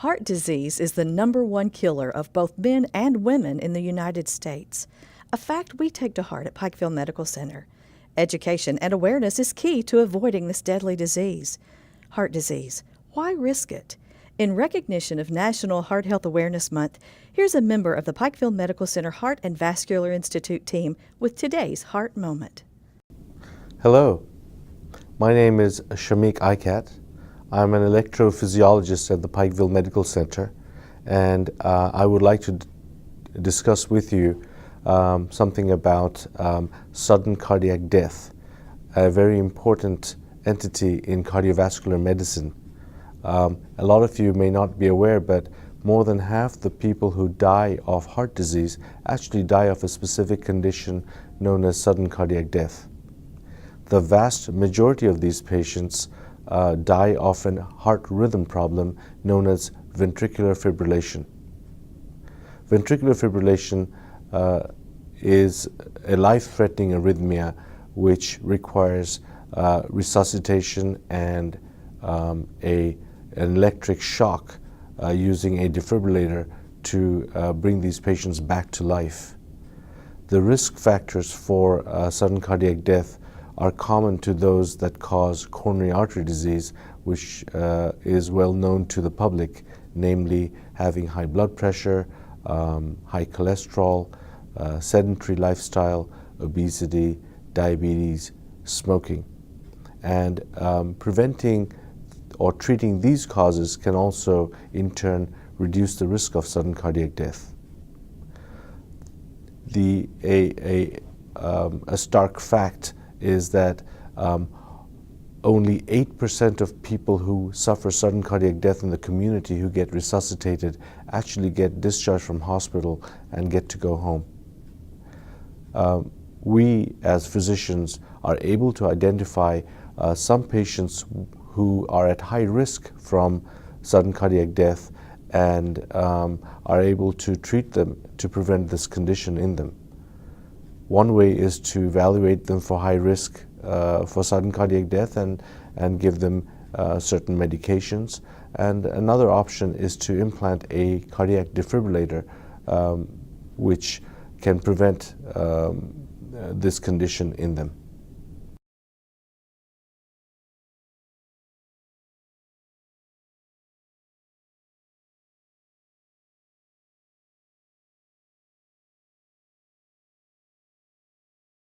Heart disease is the #1 killer of both men and women in the United States, a fact we take to heart at Pikeville Medical Center. Education and awareness is key to avoiding this deadly disease. Heart disease, why risk it? In recognition of National Heart Health Awareness Month, here's a member of the Pikeville Medical Center Heart and Vascular Institute team with today's Heart Moment. Hello, my name is Shamik Aikat. I'm an electrophysiologist at the Pikeville Medical Center, and I would like to discuss with you something about sudden cardiac death, a very important entity in cardiovascular medicine. A lot of you may not be aware, but more than half the people who die of heart disease actually die of a specific condition known as sudden cardiac death. The vast majority of these patients die of an heart rhythm problem known as ventricular fibrillation. Ventricular fibrillation is a life-threatening arrhythmia which requires resuscitation and an electric shock using a defibrillator to bring these patients back to life. The risk factors for sudden cardiac death are common to those that cause coronary artery disease, which is well known to the public, namely having high blood pressure, high cholesterol, sedentary lifestyle, obesity, diabetes, smoking. And preventing or treating these causes can also, in turn, reduce the risk of sudden cardiac death. A stark fact is that only 8% of people who suffer sudden cardiac death in the community who get resuscitated actually get discharged from hospital and get to go home. We as physicians are able to identify some patients who are at high risk from sudden cardiac death and are able to treat them to prevent this condition in them. One way is to evaluate them for high risk for sudden cardiac death and give them certain medications. And another option is to implant a cardiac defibrillator which can prevent this condition in them.